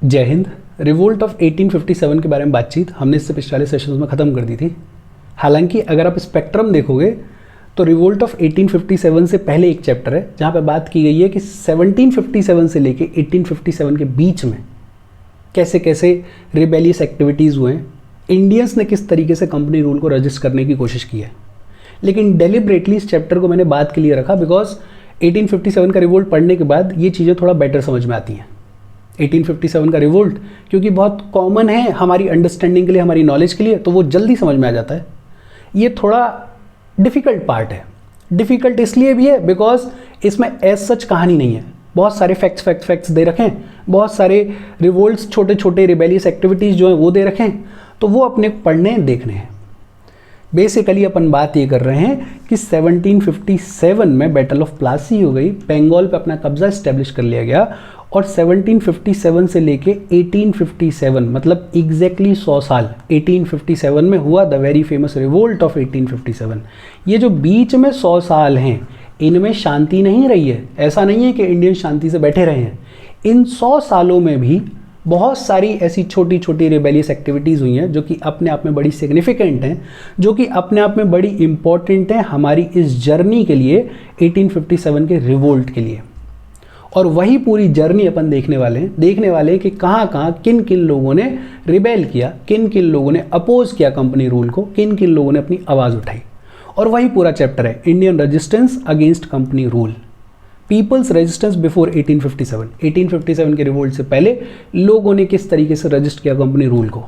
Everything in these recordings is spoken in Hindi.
जय हिंद। रिवोल्ट ऑफ 1857 के बारे में बातचीत हमने इससे पिछले सेशंस में ख़त्म कर दी थी। हालांकि अगर आप स्पेक्ट्रम देखोगे तो रिवोल्ट ऑफ 1857 से पहले एक चैप्टर है जहाँ पे बात की गई है कि 1757 से लेके 1857 के बीच में कैसे कैसे रिबेलियस एक्टिविटीज़ हुए हैं, इंडियंस ने किस तरीके से कंपनी रूल को रजिस्ट करने की कोशिश की है। लेकिन डेलिबरेटली इस चैप्टर को मैंने बात के लिए रखा बिकॉज 1857 का रिवोल्ट पढ़ने के बाद ये चीज़ें थोड़ा बेटर समझ में आती हैं। 1857 का रिवोल्ट क्योंकि बहुत कॉमन है हमारी अंडरस्टैंडिंग के लिए, हमारी नॉलेज के लिए, तो वो जल्दी समझ में आ जाता है। ये थोड़ा डिफ़िकल्ट पार्ट है। डिफ़िकल्ट इसलिए भी है बिकॉज इसमें एज सच कहानी नहीं है। बहुत सारे फैक्ट्स दे रखे हैं, बहुत सारे रिवोल्ट्स, छोटे छोटे रिबेलियस एक्टिविटीज़ जो हैं वो दे रखे हैं, तो वो अपने पढ़ने देखने हैं। बेसिकली अपन बात ये कर रहे हैं कि 1757 में बैटल ऑफ प्लासी हो गई, बंगाल पे अपना कब्जा इस्टेब्लिश कर लिया गया और 1757 से लेके 1857 मतलब एग्जैक्टली 100 साल 1857 में हुआ the very famous revolt of 1857। ये जो बीच में 100 साल हैं इनमें शांति नहीं रही है। ऐसा नहीं है कि इंडियन शांति से बैठे रहे हैं। इन 100 सालों में भी बहुत सारी ऐसी छोटी छोटी रिबेलियस एक्टिविटीज़ हुई हैं जो कि अपने आप में बड़ी सिग्निफिकेंट हैं, जो कि अपने आप में बड़ी इंपॉर्टेंट हैं हमारी इस जर्नी के लिए, 1857 के रिवोल्ट के लिए। और वही पूरी जर्नी अपन देखने वाले हैं कि कहाँ कहाँ किन किन लोगों ने रिबेल किया, किन किन लोगों ने अपोज किया कंपनी रूल को, किन किन लोगों ने अपनी आवाज़ उठाई। और वही पूरा चैप्टर है Indian resistance against company rule, people's resistance before 1857। 1857 के रिवोल्ट से पहले लोगों ने किस तरीके से रजिस्ट किया कंपनी रूल को।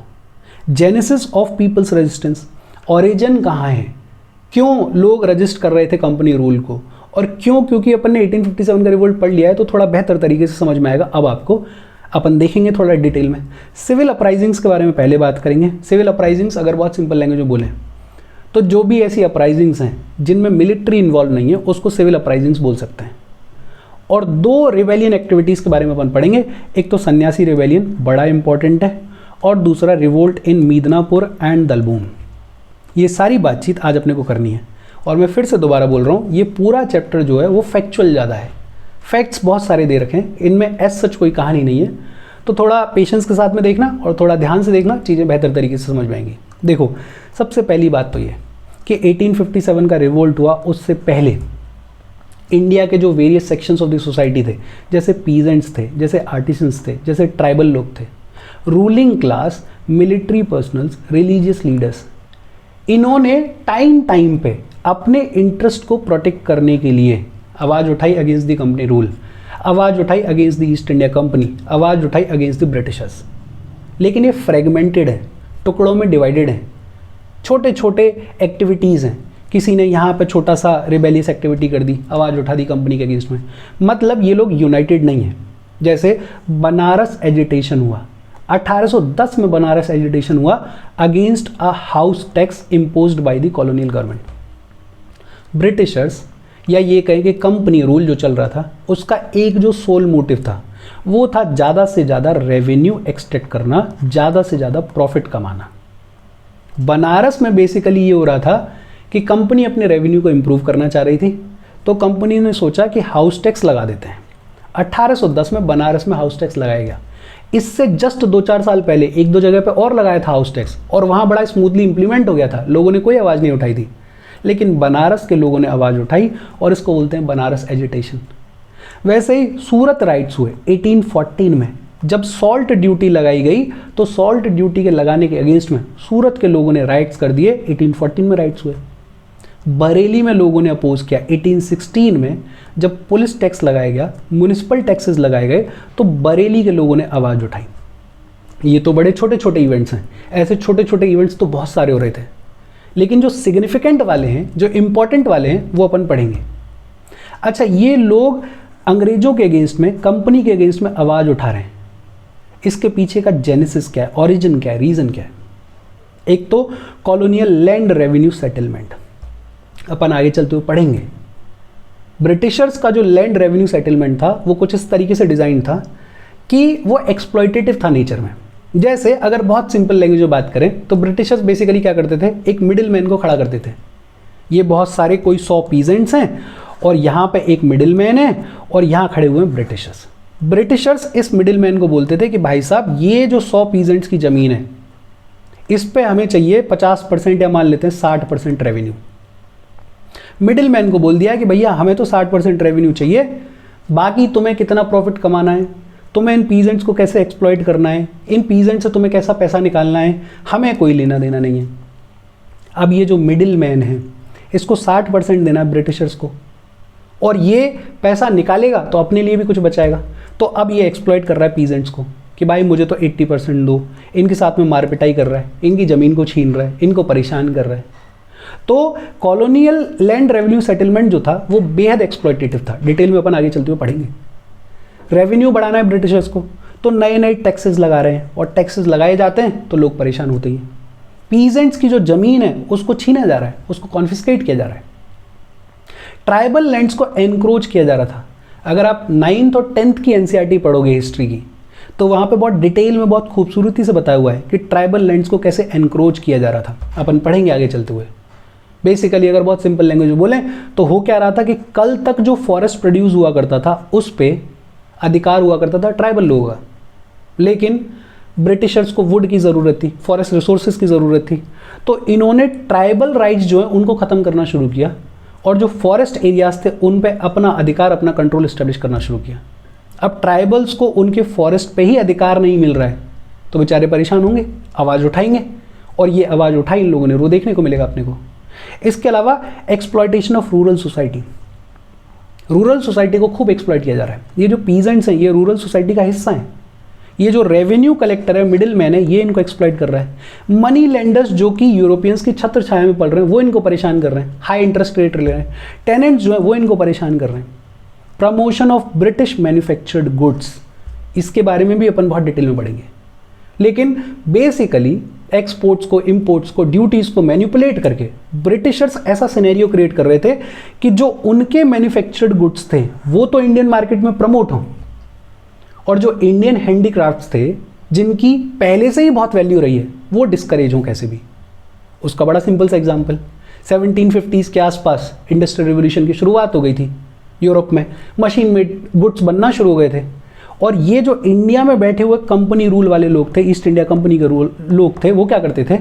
Genesis of people's resistance, origin कहाँ है, क्यों लोग रजिस्ट कर रहे थे कंपनी रूल को, और क्यों, क्योंकि अपन ने 1857 का रिवोल्ट पढ़ लिया है तो थोड़ा बेहतर तरीके से समझ में आएगा। अब आपको अपन देखेंगे थोड़ा डिटेल में। सिविल अपराइजिंग्स के बारे में पहले बात करेंगे। सिविल अपराइजिंग्स अगर बहुत सिंपल लैंग्वेज में बोलें तो जो भी ऐसी अपराइजिंग्स हैं जिनमें मिलिट्री इन्वॉल्व नहीं है उसको सिविल अपराइजिंग्स बोल सकते हैं। और दो रिवेलियन एक्टिविटीज़ के बारे में अपन पढ़ेंगे। एक तो सन्यासी रिवेलियन बड़ा इंपॉर्टेंट है, और दूसरा रिवोल्ट इन मिदनापुर एंड दलबूम। ये सारी बातचीत आज अपने को करनी है। और मैं फिर से दोबारा बोल रहा हूँ, ये पूरा चैप्टर जो है वो फैक्चुअल ज़्यादा है। फैक्ट्स बहुत सारे दे रखे हैं, इनमें एज सच कोई कहानी नहीं है। तो थोड़ा पेशेंस के साथ में देखना और थोड़ा ध्यान से देखना, चीज़ें बेहतर तरीके से समझ में आएंगी। देखो, सबसे पहली बात तो ये कि 1857 का रिवोल्ट हुआ, उससे पहले इंडिया के जो various sections of the society थे, जैसे पीजेंट्स थे, जैसे आर्टिसंस थे, जैसे ट्राइबल लोग थे, ruling class, military personnels, religious leaders, इन्होंने टाइम पे अपने इंटरेस्ट को प्रोटेक्ट करने के लिए आवाज़ उठाई अगेंस्ट द कंपनी रूल, आवाज़ उठाई against the east India company, आवाज़ उठाई अगेंस्ट द ब्रिटिशर्स। लेकिन ये फ्रेगमेंटेड है, टुकड़ों में डिवाइडेड है, छोटे छोटे एक्टिविटीज़ हैं। किसी ने यहाँ पे छोटा सा रिबेलियस एक्टिविटी कर दी, आवाज़ उठा दी कंपनी के अगेंस्ट में, मतलब ये लोग यूनाइटेड नहीं है। जैसे बनारस एजिटेशन हुआ, 1810 में बनारस एजिटेशन हुआ against a house tax imposed by the colonial government. Britishers, या ये कहें कि कंपनी रूल जो चल रहा था, उसका एक जो सोल मोटिव था वो था ज़्यादा से ज़्यादा रेवेन्यू एक्सट्रैक्ट करना, ज़्यादा से ज़्यादा प्रॉफिट कमाना। बनारस में बेसिकली ये हो रहा था कि कंपनी अपने रेवेन्यू को इम्प्रूव करना चाह रही थी, तो कंपनी ने सोचा कि हाउस टैक्स लगा देते हैं। 1810 में बनारस में हाउस टैक्स लगाया गया। इससे जस्ट 2-4 साल पहले एक दो जगह पे और लगाया था हाउस टैक्स, और वहाँ बड़ा स्मूथली इंप्लीमेंट हो गया था, लोगों ने कोई आवाज़ नहीं उठाई थी। लेकिन बनारस के लोगों ने आवाज़ उठाई और इसको बोलते हैं बनारस एजिटेशन। वैसे ही सूरत राइट्स हुए 1814 में, जब सॉल्ट ड्यूटी लगाई गई तो सॉल्ट ड्यूटी के लगाने के अगेंस्ट में सूरत के लोगों ने राइट्स कर दिए, 1814 में राइट्स हुए। बरेली में लोगों ने अपोज किया 1816 में, जब पुलिस टैक्स लगाया गया, म्यूनिसिपल टैक्सेस लगाए गए, तो बरेली के लोगों ने आवाज़ उठाई। ये तो बड़े छोटे छोटे इवेंट्स हैं, ऐसे छोटे छोटे इवेंट्स तो बहुत सारे हो रहे थे, लेकिन जो सिग्निफिकेंट वाले हैं, जो इंपॉर्टेंट वाले हैं, वो अपन पढ़ेंगे। अच्छा, ये लोग अंग्रेजों के अगेंस्ट में, कंपनी के अगेंस्ट में आवाज़ उठा रहे हैं, इसके पीछे का जेनेसिस क्या है, ओरिजिन क्या है, रीज़न क्या है। एक तो कॉलोनियल लैंड रेवेन्यू सेटलमेंट, अपन आगे चलते हुए पढ़ेंगे। ब्रिटिशर्स का जो लैंड रेवेन्यू सेटलमेंट था वो कुछ इस तरीके से डिज़ाइन था कि वो एक्सप्लॉयटेटिव था नेचर में। जैसे अगर बहुत सिंपल लैंग्वेज में बात करें तो ब्रिटिशर्स बेसिकली क्या करते थे, एक मिडिल मैन को खड़ा करते थे। ये बहुत सारे कोई 100 पीजेंट्स हैं और यहाँ पे एक मिडिल मैन है और यहाँ खड़े हुए हैं ब्रिटिशर्स। ब्रिटिशर्स इस मिडिल मैन को बोलते थे कि भाई साहब ये जो 100 पीजेंट्स की ज़मीन है इस पे हमें चाहिए 50% या मान लेते हैं 60% रेवेन्यू। मिडिल मैन को बोल दिया कि भैया हमें तो 60% रेवेन्यू चाहिए, बाकी तुम्हें कितना प्रॉफिट कमाना है, तुम्हें इन पीजेंट्स को कैसे एक्सप्लॉइट करना है, इन पीजेंट से तुम्हें कैसा पैसा निकालना है, हमें कोई लेना देना नहीं है। अब ये जो मिडिल मैन है इसको 60% देना है ब्रिटिशर्स को, और ये पैसा निकालेगा तो अपने लिए भी कुछ बचाएगा। तो अब ये एक्सप्लॉइट कर रहा है पीजेंट्स को कि भाई मुझे तो 80% दो, इनके साथ में मारपिटाई कर रहा है, इनकी ज़मीन को छीन रहा है, इनको परेशान कर रहा है। तो कॉलोनियल लैंड रेवेन्यू सेटलमेंट जो था वो बेहद एक्सप्लॉइटेटिव था। डिटेल में अपन आगे चलते हुए पढ़ेंगे। रेवेन्यू बढ़ाना है ब्रिटिशर्स को, तो नए नए टैक्सेस लगा रहे हैं, और टैक्सेस लगाए जाते हैं तो लोग परेशान होते हैं। पीजेंट्स की जो ज़मीन है उसको छीना जा रहा है, उसको कॉन्फिस्केट किया जा रहा है। ट्राइबल लैंड्स को एनक्रोच किया जा रहा था। अगर आप 9th और 10th की एनसीईआरटी पढ़ोगे हिस्ट्री की, तो वहाँ पे बहुत डिटेल में बहुत खूबसूरती से बताया हुआ है कि ट्राइबल लैंड्स को कैसे एनक्रोच किया जा रहा था। अपन पढ़ेंगे आगे चलते हुए। बेसिकली अगर बहुत सिंपल लैंग्वेज में बोलें तो हो क्या रहा था कि कल तक जो फॉरेस्ट प्रोड्यूस हुआ करता था उस पर अधिकार हुआ करता था ट्राइबल लोगों का, लेकिन ब्रिटिशर्स को वुड की ज़रूरत थी, फॉरेस्ट रिसोर्सेज की ज़रूरत थी, तो इन्होंने ट्राइबल राइट्स जो है उनको ख़त्म करना शुरू किया, और जो फॉरेस्ट एरियाज थे उन पे अपना अधिकार, अपना कंट्रोल इस्टेब्लिश करना शुरू किया। अब ट्राइबल्स को उनके फॉरेस्ट पे ही अधिकार नहीं मिल रहा है तो बेचारे परेशान होंगे, आवाज़ उठाएंगे, और ये आवाज़ उठाई इन लोगों ने, रो देखने को मिलेगा अपने को। इसके अलावा exploitation of rural society, rural society को खूब एक्सप्लॉइट किया जा रहा है। ये जो पीजेंट्स हैं ये रूरल सोसाइटी का हिस्सा हैं। ये जो रेवेन्यू कलेक्टर है, मिडिल मैन है, ये इनको एक्सप्लॉइट कर रहा है। मनी लेंडर्स जो कि यूरोपियंस की छत्र छाया में पड़ रहे हैं वो इनको परेशान कर रहे हैं, हाई इंटरेस्ट रेट ले रहे हैं। टेनेंट्स जो है वो इनको परेशान कर रहे हैं। Promotion of British manufactured goods, इसके बारे में भी अपन बहुत डिटेल में पढ़ेंगे। लेकिन बेसिकली एक्सपोर्ट्स को, इंपोर्ट्स को, ड्यूटीज़ को मैनिपुलेट करके ब्रिटिशर्स ऐसा सिनेरियो क्रिएट कर रहे थे कि जो उनके मैन्युफैक्चर्ड गुड्स थे वो तो इंडियन मार्केट में प्रमोट हों, और जो इंडियन हैंडीक्राफ्ट्स थे जिनकी पहले से ही बहुत वैल्यू रही है वो डिस्करेज हों कैसे भी। उसका बड़ा सिंपल सा एग्जाम्पल, 1750s के आसपास इंडस्ट्रियल रिवोल्यूशन की शुरुआत हो गई थी यूरोप में, मशीन मेड गुड्स बनना शुरू हो गए थे, और ये जो इंडिया में बैठे हुए कंपनी रूल वाले लोग थे, ईस्ट इंडिया कंपनी के लोग थे, वो क्या करते थे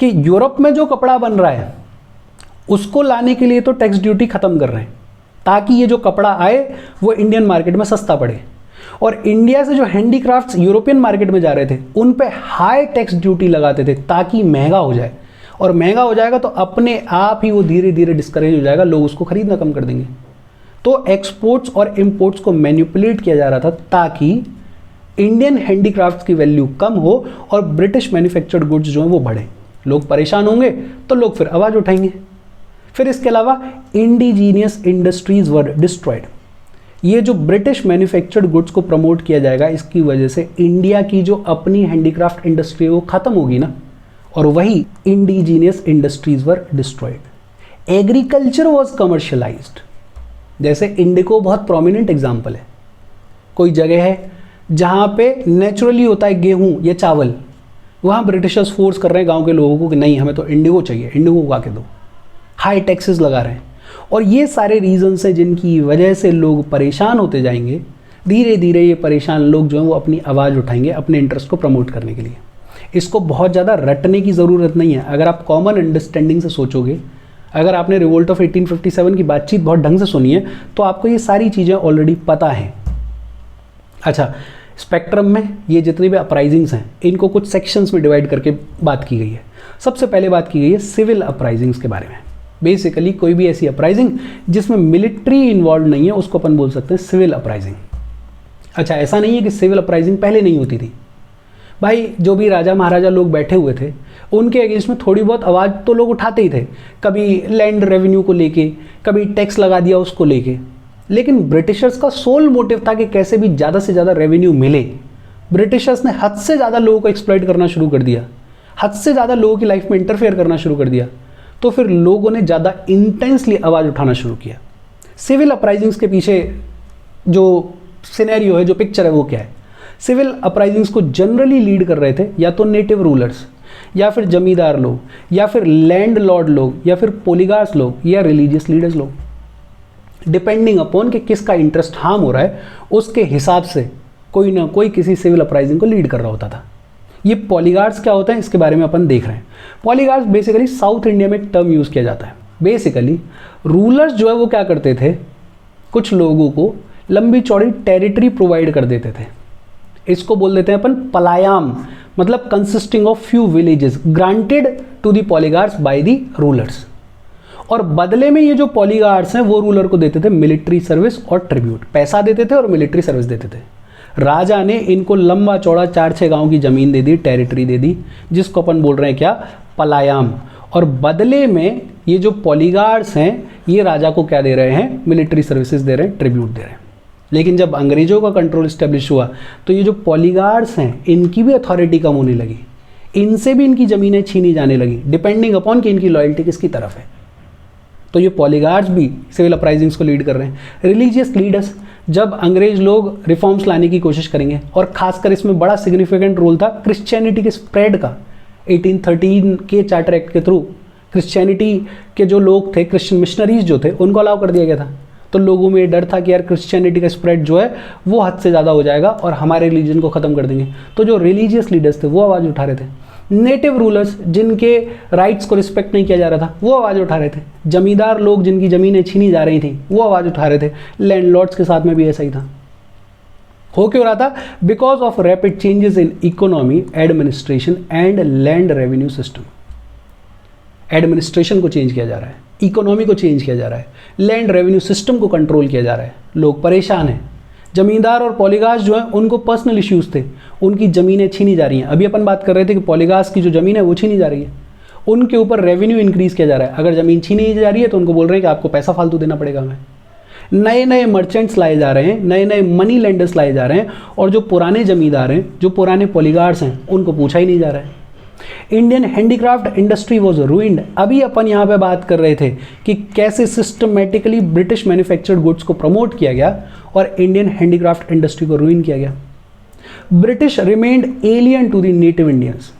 कि यूरोप में जो कपड़ा बन रहा है उसको लाने के लिए तो टैक्स ड्यूटी खत्म कर रहे हैं ताकि ये जो कपड़ा आए वो इंडियन मार्केट में सस्ता पड़े, और इंडिया से जो हैंडीक्राफ्ट्स यूरोपियन मार्केट में जा रहे थे उन पे हाई टैक्स ड्यूटी लगाते थे ताकि महंगा हो जाए, और महंगा हो जाएगा तो अपने आप ही वो धीरे धीरे डिस्करेज हो जाएगा, लोग उसको खरीदना कम कर देंगे। तो एक्सपोर्ट्स और इंपोर्ट्स को मैनिपुलेट किया जा रहा था ताकि इंडियन हैंडीक्राफ्ट्स की वैल्यू कम हो और ब्रिटिश मैन्युफैक्चर्ड गुड्स जो हैं वो बढ़े। लोग परेशान होंगे तो लोग फिर आवाज़ उठाएंगे। फिर इसके अलावा इंडिजीनियस इंडस्ट्रीज वर डिस्ट्रॉयड। ये जो ब्रिटिश मैन्युफैक्चर्ड गुड्स को प्रमोट किया जाएगा इसकी वजह से इंडिया की जो अपनी हैंडीक्राफ्ट इंडस्ट्री है वो खत्म होगी ना, और वही indigenous industries were destroyed. Agriculture was commercialised. जैसे इंडिको बहुत प्रोमिनेंट एग्जाम्पल है। कोई जगह है जहाँ पे नेचुरली होता है गेहूँ या चावल, वहाँ ब्रिटिशर्स फोर्स कर रहे हैं गांव के लोगों को कि नहीं हमें तो इंडिगो चाहिए, इंडिगो उगा के दो, हाई टैक्सेस लगा रहे हैं। और ये सारे रीजंस हैं जिनकी वजह से लोग परेशान होते जाएंगे। धीरे धीरे ये परेशान लोग जो हैं वो अपनी आवाज़ उठाएंगे अपने इंटरेस्ट को प्रमोट करने के लिए। इसको बहुत ज़्यादा रटने की ज़रूरत नहीं है। अगर आप कॉमन अंडरस्टैंडिंग से सोचोगे, अगर आपने रिवोल्ट ऑफ 1857 की बातचीत बहुत ढंग से सुनी है तो आपको ये सारी चीज़ें ऑलरेडी पता हैं। अच्छा, स्पेक्ट्रम में ये जितनी भी अपराइजिंग्स हैं इनको कुछ सेक्शंस में डिवाइड करके बात की गई है। सबसे पहले बात की गई है सिविल अपराइजिंग्स के बारे में। बेसिकली कोई भी ऐसी अपराइजिंग जिसमें मिलिट्री इन्वॉल्व नहीं है उसको अपन बोल सकते हैं सिविल अपराइजिंग। अच्छा, ऐसा नहीं है कि सिविल अपराइजिंग पहले नहीं होती थी भाई। जो भी राजा महाराजा लोग बैठे हुए थे उनके अगेंस्ट में थोड़ी बहुत आवाज़ तो लोग उठाते ही थे, कभी लैंड रेवेन्यू को लेके, कभी टैक्स लगा दिया उसको लेके। लेकिन ब्रिटिशर्स का सोल मोटिव था कि कैसे भी ज़्यादा से ज़्यादा रेवेन्यू मिले। ब्रिटिशर्स ने हद से ज़्यादा लोगों को एक्सप्लॉइट करना शुरू कर दिया, हद से ज़्यादा लोगों की लाइफ में इंटरफेयर करना शुरू कर दिया, तो फिर लोगों ने ज़्यादा इंटेंसली आवाज़ उठाना शुरू किया। सिविल अपराइजिंग्स के पीछे जो सिनेरियो है, जो पिक्चर है, वो क्या है? सिविल अपराइजिंग्स को जनरली लीड कर रहे थे या तो नेटिव रूलर्स, या फिर जमींदार लोग, या फिर लैंड लॉर्ड लोग, या फिर पोलीगार्स लोग, या रिलीजियस लीडर्स लोग। डिपेंडिंग अपॉन कि किसका इंटरेस्ट हार्म हो रहा है उसके हिसाब से कोई ना कोई किसी सिविल अपराइजिंग को लीड कर रहा होता था। ये पॉलीगार्ड्स क्या होता है इसके बारे में अपन देख रहे हैं। पॉलीगार्ड्स बेसिकली साउथ इंडिया में एक टर्म यूज़ किया जाता है। बेसिकली रूलर्स जो है वो क्या करते थे, कुछ लोगों को लंबी चौड़ी टेरिटरी प्रोवाइड कर देते थे। इसको बोल देते हैं अपन पलायाम, मतलब consisting of few villages granted to the poligars by the rulers. और बदले में ये जो पॉलीगार्ड्स हैं वो रूलर को देते थे मिलिट्री सर्विस और ट्रिब्यूट, पैसा देते थे और मिलिट्री सर्विस देते थे। राजा ने इनको लंबा चौड़ा 4-6 गांव की ज़मीन दे दी, टेरिटरी दे दी, जिसको अपन बोल रहे हैं क्या, पलायाम। और बदले में ये जो पॉलीगार्ड्स हैं ये राजा को क्या दे रहे हैं, मिलिट्री सर्विसेज दे रहे हैं, ट्रिब्यूट दे रहे हैं। लेकिन जब अंग्रेजों का कंट्रोल इस्टेब्लिश हुआ तो ये जो पॉलीगार्ड्स हैं इनकी भी अथॉरिटी कम होने लगी, इनसे भी इनकी ज़मीनें छीनी जाने लगी, डिपेंडिंग अपॉन कि इनकी लॉयल्टी किसकी तरफ है। तो ये पॉलीगार्ड्स भी सिविल अपराइजिंग्स को लीड कर रहे हैं। रिलीजियस लीडर्स, जब अंग्रेज लोग रिफॉर्म्स लाने की कोशिश करेंगे, और खासकर इसमें बड़ा सिग्निफिकेंट रोल था क्रिश्चियनिटी के स्प्रेड का। 1813 के चार्टर एक्ट के थ्रू क्रिश्चियनिटी के जो लोग थे, क्रिश्चियन मिशनरीज जो थे, उनको अलाउ कर दिया गया था। तो लोगों में डर था कि यार क्रिश्चियनिटी का स्प्रेड जो है वो हद से ज़्यादा हो जाएगा और हमारे रिलीजन को ख़त्म कर देंगे। तो जो रिलीजियस लीडर्स थे वो आवाज़ उठा रहे थे। नेटिव रूलर्स, जिनके राइट्स को रिस्पेक्ट नहीं किया जा रहा था, वो आवाज़ उठा रहे थे। जमींदार लोग जिनकी ज़मीनें छीनी जा रही थी वो आवाज़ उठा रहे थे। लैंडलॉर्ड्स के साथ में भी ऐसा ही था। हो क्यों रहा था? Because of rapid changes in economy, administration and land revenue system. Administration को चेंज किया जा रहा है, इकोनॉमी को चेंज किया जा रहा है, लैंड रेवेन्यू सिस्टम को कंट्रोल किया जा रहा है। लोग परेशान हैं। जमींदार और पॉलीगार्ड्स जो हैं उनको पर्सनल इश्यूज थे, उनकी ज़मीनें छीनी जा रही हैं। अभी अपन बात कर रहे थे कि पॉलीगार्ड्स की जो ज़मीन है वो छीनी जा रही है, उनके ऊपर रेवेन्यू इंक्रीज किया जा रहा है। अगर ज़मीन छीनी जा रही है तो उनको बोल रहे हैं कि आपको पैसा फालतू देना पड़ेगा हमें। नए नए मर्चेंट्स लाए जा रहे हैं, नए नए मनी लेंडर्स लाए जा रहे हैं, और जो पुराने जमींदार हैं, जो पुराने पॉलीगार्ड्स हैं, उनको पूछा ही नहीं जा रहा है। Indian handicraft industry was ruined. अभी अपन यहाँ पे बात कर रहे थे कि कैसे सिस्टमेटिकली ब्रिटिश मैन्युफैक्चर्ड गुड्स को प्रमोट किया गया और इंडियन हैंडीक्राफ्ट इंडस्ट्री को रूइन किया गया। British remained alien to the native Indians.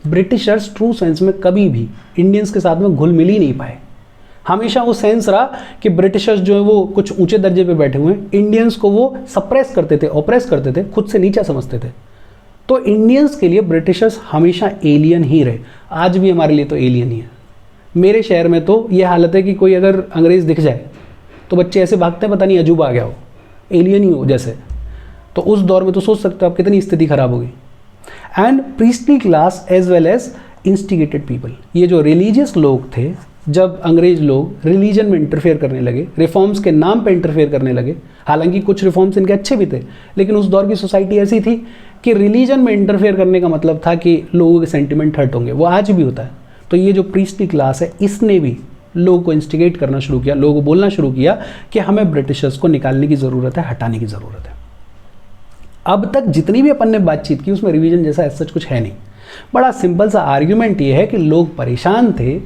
Britishers true sense में कभी भी इंडियंस के साथ में घुल मिल ही नहीं पाए। हमेशा वो सेंस रहा कि ब्रिटिशर्स जो है वो कुछ ऊंचे दर्जे पे बैठे हुए हैं, इंडियंस को वो सप्रेस करते थे, ऑप्रेस करते थे, खुद से नीचा समझते थे। तो इंडियंस के लिए ब्रिटिशर्स हमेशा एलियन ही रहे। आज भी हमारे लिए तो एलियन ही है। मेरे शहर में तो ये हालत है कि कोई अगर अंग्रेज दिख जाए तो बच्चे ऐसे भागते हैं पता नहीं अजूबा आ गया हो, एलियन ही हो जैसे। तो उस दौर में तो सोच सकते हो आप कितनी स्थिति खराब होगी। And priestly class as well as instigated people. ये जो रिलीजियस लोग थे, जब अंग्रेज लोग रिलीजन में इंटरफेयर करने लगे, रिफॉर्म्स के नाम पे इंटरफेयर करने लगे, हालांकि कुछ रिफॉर्म्स इनके अच्छे भी थे, लेकिन उस दौर की सोसाइटी ऐसी थी कि रिलीजन में इंटरफेयर करने का मतलब था कि लोगों के सेंटिमेंट हर्ट होंगे। वो आज भी होता है। तो ये जो प्रीस्टली क्लास है, इसने भी लोगों को इंस्टिगेट करना शुरू किया, लोगों को बोलना शुरू किया कि हमें ब्रिटिशर्स को निकालने की ज़रूरत है, हटाने की ज़रूरत है। अब तक जितनी भी अपन ने बातचीत की उसमें रिवीजन जैसा ऐसा कुछ है नहीं। बड़ा सिंपल सा आर्ग्यूमेंट ये है कि लोग परेशान थे,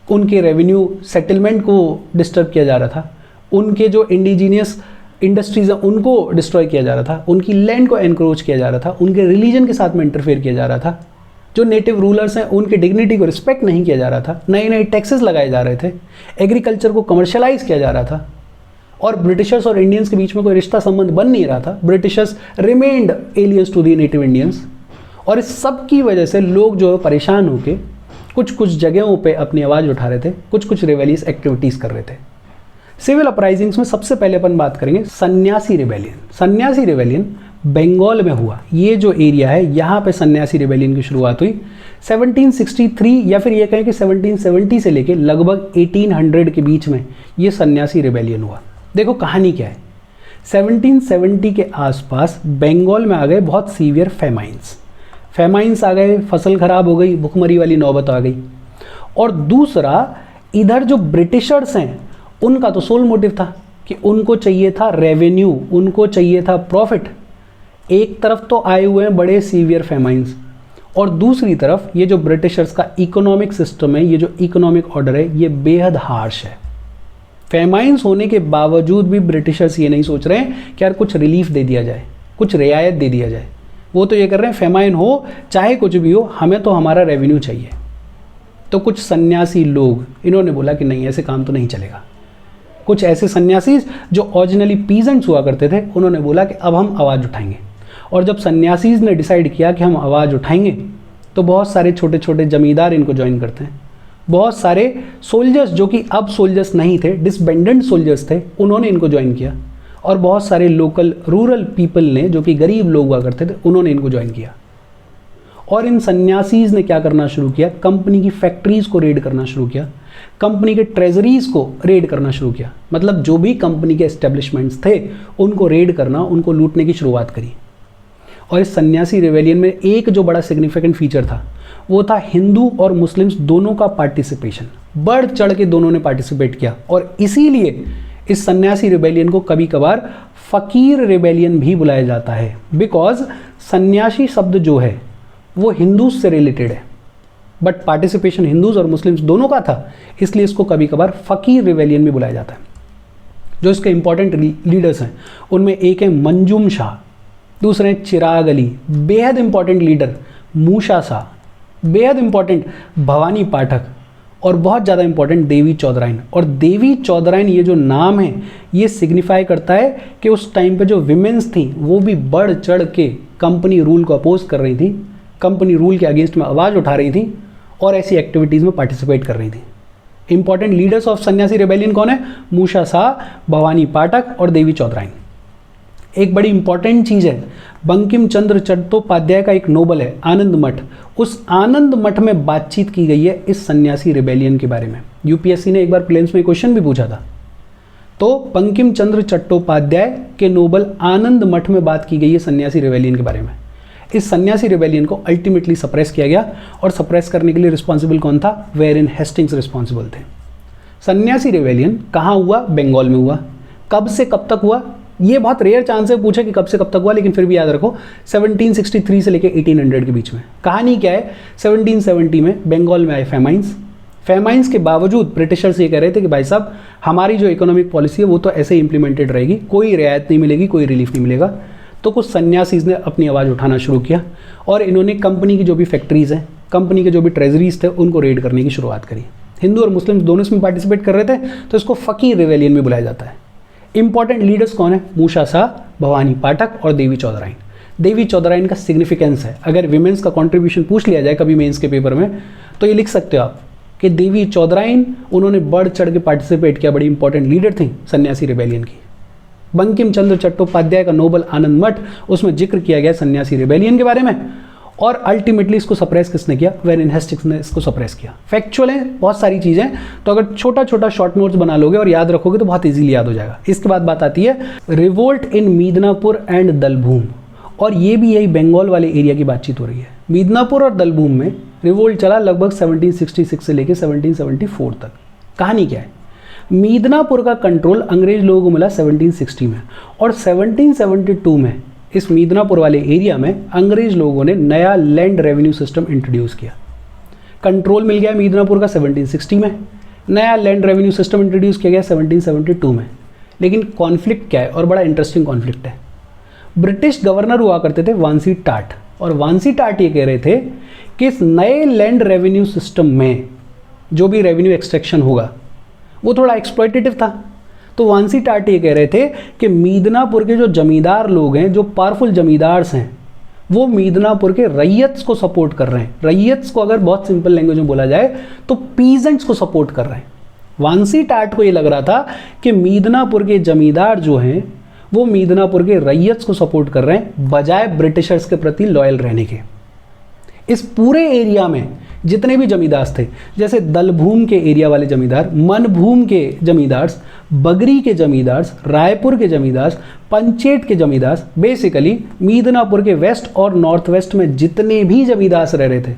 उनके रेवेन्यू सेटलमेंट को डिस्टर्ब किया जा रहा था, उनके जो इंडिजीनियस इंडस्ट्रीज हैं उनको डिस्ट्रॉय किया जा रहा था, उनकी लैंड को एनक्रोच किया जा रहा था, उनके रिलीजन के साथ में इंटरफेयर किया जा रहा था, जो नेटिव रूलर्स हैं उनके डिग्निटी को रिस्पेक्ट नहीं किया जा रहा था, नए नए टैक्सेस लगाए जा रहे थे, एग्रीकल्चर को कमर्शलाइज किया जा रहा था, और ब्रिटिशर्स और इंडियंस के बीच में कोई रिश्ता संबंध बन नहीं रहा था। Britishers remained aliens to the native Indians. और इस सब की वजह से लोग जो परेशान होकर कुछ कुछ जगहों पे अपनी आवाज़ उठा रहे थे, कुछ कुछ रिवेलियस एक्टिविटीज़ कर रहे थे। सिविल अपराइजिंग्स में सबसे पहले अपन बात करेंगे सन्यासी रिवेलियन। सन्यासी रिवेलियन बंगाल में हुआ। ये जो एरिया है यहाँ पे सन्यासी रिवेलियन की शुरुआत हुई 1763 या फिर ये कहें कि 1770 से लेके लगभग 1800 के बीच में ये सन्यासी रिवेलियन हुआ। देखो कहानी क्या है। 1770 के आसपास बंगाल में आ गए बहुत सीवियर फेमाइंस आ गए, फसल खराब हो गई, भुखमरी वाली नौबत आ गई। और दूसरा, इधर जो ब्रिटिशर्स हैं उनका तो सोल मोटिव था कि उनको चाहिए था रेवेन्यू, उनको चाहिए था प्रॉफिट। एक तरफ तो आए हुए हैं बड़े सीवियर फेमाइंस, और दूसरी तरफ ये जो ब्रिटिशर्स का इकोनॉमिक सिस्टम है, ये जो इकोनॉमिक ऑर्डर है, ये बेहद हार्श है। फेमाइंस होने के बावजूद भी ब्रिटिशर्स ये नहीं सोच रहे हैं कि यार कुछ रिलीफ दे दिया जाए, कुछ रियायत दे दिया जाए। वो तो ये कर रहे हैं फेमाइन हो चाहे कुछ भी हो, हमें तो हमारा रेवेन्यू चाहिए। तो कुछ सन्यासी लोग इन्होंने बोला कि नहीं, ऐसे काम तो नहीं चलेगा। कुछ ऐसे सन्यासी जो ओरिजिनली पीजेंट्स हुआ करते थे, उन्होंने बोला कि अब हम आवाज़ उठाएंगे। और जब सन्यासीज ने डिसाइड किया कि हम आवाज़ उठाएंगे, तो बहुत सारे छोटे छोटे जमींदार इनको ज्वाइन करते हैं। बहुत सारे सोल्जर्स जो कि अब सोल्जर्स नहीं थे, डिसबेंडेंट सोल्जर्स थे, उन्होंने इनको ज्वाइन किया। और बहुत सारे लोकल रूरल पीपल ने, जो कि गरीब लोग हुआ करते थे, उन्होंने इनको ज्वाइन किया। और इन सन्यासीज ने क्या करना शुरू किया, कंपनी की फैक्ट्रीज को रेड करना शुरू किया, कंपनी के ट्रेजरीज को रेड करना शुरू किया। मतलब जो भी कंपनी के एस्टेब्लिशमेंट्स थे उनको रेड करना, उनको लूटने की शुरुआत करी। और इस सन्यासी रिवेलियन में एक जो बड़ा सिग्निफिकेंट फीचर था, वो था हिंदू और मुस्लिम्स दोनों का पार्टिसिपेशन। बढ़ चढ़ के दोनों ने पार्टिसिपेट किया। और इसीलिए इस सन्यासी रिवेलियन को कभी कभार फकीर रिवेलियन भी बुलाया जाता है, बिकॉज सन्यासी शब्द जो है वो हिंदूज से रिलेटेड है, बट पार्टिसिपेशन हिंदूज और मुस्लिम्स दोनों का था, इसलिए इसको कभी कभार फकीर रिवेलियन भी बुलाया जाता है। जो इसके इंपॉर्टेंट लीडर्स हैं उनमें एक है मंजूम शाह, दूसरे हैं चिराग अली, बेहद इंपॉर्टेंट लीडर मूसा शाह, बेहद इंपॉर्टेंट भवानी पाठक, और बहुत ज़्यादा इंपॉर्टेंट देवी चौधराइन। और देवी चौधराइन ये जो नाम है ये सिग्निफाई करता है कि उस टाइम पे जो विमेंस थी वो भी बढ़ चढ़ के कंपनी रूल को अपोज कर रही थी, कंपनी रूल के अगेंस्ट में आवाज़ उठा रही थी और ऐसी एक्टिविटीज़ में पार्टिसिपेट कर रही थी। इंपॉर्टेंट लीडर्स ऑफ सन्यासी रिबेलियन कौन है, मूसा शाह, भवानी पाठक और देवी चौधराइन। एक बड़ी इंपॉर्टेंट चीज़ है, बंकिम चंद्र चट्टोपाध्याय का एक नोबल है आनंद मठ, उस आनंद मठ में बातचीत की गई है इस सन्यासी रिबेलियन के बारे में। यूपीएससी ने एक बार प्रीलिम्स में क्वेश्चन भी पूछा था। तो बंकिम चंद्र चट्टोपाध्याय के नोबल आनंद मठ में बात की गई है सन्यासी रिबेलियन के बारे में। इस सन्यासी रिबेलियन को अल्टीमेटली सप्रेस किया गया, और सप्रेस करने के लिए रिस्पॉन्सिबल कौन था, वेरिन हेस्टिंग्स रिस्पॉन्सिबल थे। सन्यासी रिबेलियन कहाँ हुआ, बंगाल में हुआ। कब से कब तक हुआ, ये बहुत रेयर चांस है पूछे कि कब से कब तक हुआ, लेकिन फिर भी याद रखो 1763 से लेकर 1800 के बीच में। कहानी क्या है, 1770 में बंगाल में आए फेमाइंस के बावजूद ब्रिटिशर्स ये कह रहे थे कि भाई साहब हमारी जो इकोनॉमिक पॉलिसी है वो तो ऐसे ही इंप्लीमेंटेड रहेगी, कोई रियायत नहीं मिलेगी, कोई रिलीफ नहीं मिलेगा। तो कुछ सन्यासीज ने अपनी आवाज़ उठाना शुरू किया और इन्होंने कंपनी की जो भी फैक्ट्रीज़ हैं, कंपनी के जो भी ट्रेजरीज थे, उनको रेड करने की शुरुआत करी। हिंदू और मुस्लिम दोनों इसमें पार्टिसिपेट कर रहे थे, तो इसको फकीर रिवेलियन में बुलाया जाता है। इंपॉर्टेंट लीडर्स कौन है, मूसा शाह, भवानी पाठक और देवी चौधराइन। देवी चौधराइन का सिग्निफिकेंस है, अगर विमेंस का कंट्रीब्यूशन पूछ लिया जाए कभी मेंस के पेपर में, तो ये लिख सकते हो आप कि देवी चौधराइन उन्होंने बढ़ चढ़ के पार्टिसिपेट किया, बड़ी इंपॉर्टेंट लीडर थी सन्यासी रिबेलियन की। बंकिम चंद्र चट्टोपाध्याय का नोबल आनंद मठ, उसमें जिक्र किया गया सन्यासी रिबेलियन के बारे में, और अल्टीमेटली इसको सप्रेस किसने किया, वेरिन हेस्टिंग्स ने इसको सप्रेस किया। फैक्चुअल है, बहुत सारी चीज़ें, तो अगर छोटा छोटा शॉर्ट नोट्स बना लोगे और याद रखोगे तो बहुत इजीली याद हो जाएगा। इसके बाद बात आती है रिवोल्ट इन मिदनापुर एंड दलभूम, और ये भी यही बंगाल वाले एरिया की बातचीत हो रही है। मिदनापुर और दलभूम में रिवोल्ट चला लगभग 1766 से लेकर 1774 तक। कहानी क्या है, मिदनापुर का कंट्रोल अंग्रेज लोगों को मिला 1760 में, और 1772 में इस मिदनापुर वाले एरिया में अंग्रेज लोगों ने नया लैंड रेवेन्यू सिस्टम इंट्रोड्यूस किया। कंट्रोल मिल गया मिदनापुर का 1760 में, नया लैंड रेवेन्यू सिस्टम इंट्रोड्यूस किया गया 1772 में। लेकिन कॉन्फ्लिक्ट क्या है, और बड़ा इंटरेस्टिंग कॉन्फ्लिक्ट है। ब्रिटिश गवर्नर हुआ करते थे वांसी टाट, और वांसी टाट ये कह रहे थे कि इस नए लैंड रेवेन्यू सिस्टम में जो भी रेवेन्यू एक्सट्रैक्शन होगा वो थोड़ा एक्सप्लॉयटेटिव था। तो वांसी टाट ये कह रहे थे कि मिदनापुर के जो जमींदार लोग हैं, जो पावरफुल जमींदार्स हैं, वो मिदनापुर के रैयत्स को सपोर्ट कर रहे हैं। रैयत्स को अगर बहुत सिंपल लैंग्वेज में बोला जाए तो पीजेंट्स को सपोर्ट कर रहे हैं। वांसी टाट को ये लग रहा था कि मिदनापुर के जमींदार जो हैं वो मिदनापुर के रैयत्स को सपोर्ट कर रहे हैं, बजाय ब्रिटिशर्स के प्रति लॉयल रहने के। इस पूरे एरिया में जितने भी जमींदार थे, जैसे दलभूम के एरिया वाले जमींदार, मनभूम के जमींदार्स, बगरी के जमींदार्स, रायपुर के जमींदार्स, पंचेट के जमींदार्स, बेसिकली मिदनापुर के वेस्ट और नॉर्थ वेस्ट में जितने भी जमींदार रह रहे थे,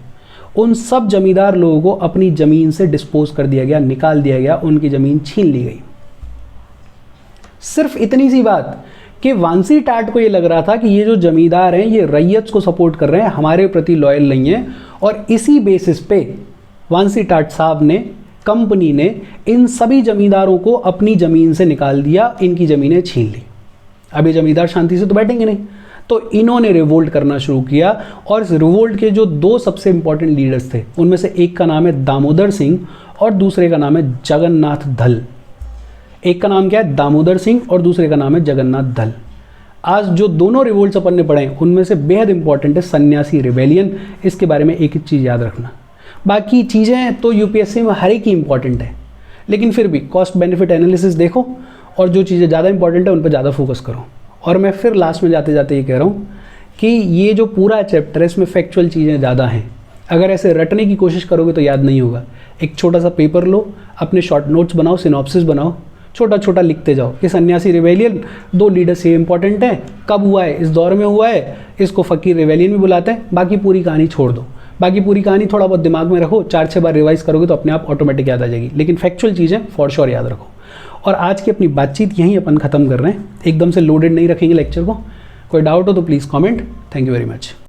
उन सब जमींदार लोगों को अपनी ज़मीन से डिस्पोज कर दिया गया, निकाल दिया गया, उनकी ज़मीन छीन ली गई। सिर्फ इतनी सी बात कि वांसी टाट को ये लग रहा था कि ये जो जमींदार हैं ये रैयत्स को सपोर्ट कर रहे हैं, हमारे प्रति लॉयल नहीं है, और इसी बेसिस पे वांसी टाट साहब ने, कंपनी ने इन सभी जमींदारों को अपनी ज़मीन से निकाल दिया, इनकी ज़मीनें छीन ली। अब ये जमींदार शांति से तो बैठेंगे नहीं, तो इन्होंने रिवोल्ट करना शुरू किया। और इस रिवोल्ट के जो दो सबसे इंपॉर्टेंट लीडर्स थे, उनमें से एक का नाम है दामोदर सिंह और दूसरे का नाम है जगन्नाथ धल। एक का नाम क्या है, दामोदर सिंह, और दूसरे का नाम है जगन्नाथ दल। आज जो दोनों रिवोल्ट्स अपन ने पढ़े हैं उनमें से बेहद इंपॉर्टेंट है सन्यासी रिवेलियन। इसके बारे में एक ही चीज़ याद रखना, बाकी चीज़ें तो यूपीएससी में हर एक ही इंपॉर्टेंट है, लेकिन फिर भी कॉस्ट बेनिफिट एनालिसिस देखो और जो चीज़ें ज़्यादा इंपॉर्टेंट है उन पर ज़्यादा फोकस करो। और मैं फिर लास्ट में जाते जाते ये कह रहा हूँ कि ये जो पूरा चैप्टर है इसमें फैक्चुअल चीज़ें ज़्यादा हैं, अगर ऐसे रटने की कोशिश करोगे तो याद नहीं होगा। एक छोटा सा पेपर लो, अपने शॉर्ट नोट्स बनाओ, सिनॉप्सिस बनाओ, छोटा छोटा लिखते जाओ कि सन्यासी रिवेलियन 2 लीडर्स ये इंपॉर्टेंट हैं, कब हुआ है, इस दौर में हुआ है, इसको फ़कीर रिवेलियन भी बुलाते हैं। बाकी पूरी कहानी छोड़ दो, बाकी पूरी कहानी थोड़ा बहुत दिमाग में रखो, 4-6 बार रिवाइज करोगे तो अपने आप ऑटोमेटिक याद आ जाएगी, लेकिन फैक्चुअल चीज़ें फॉर श्योर याद रखो। और आज की अपनी बातचीत यहीं अपन ख़त्म कर रहे हैं, एकदम से लोडेड नहीं रखेंगे लेक्चर को। कोई डाउट हो तो please comment. Thank you very much.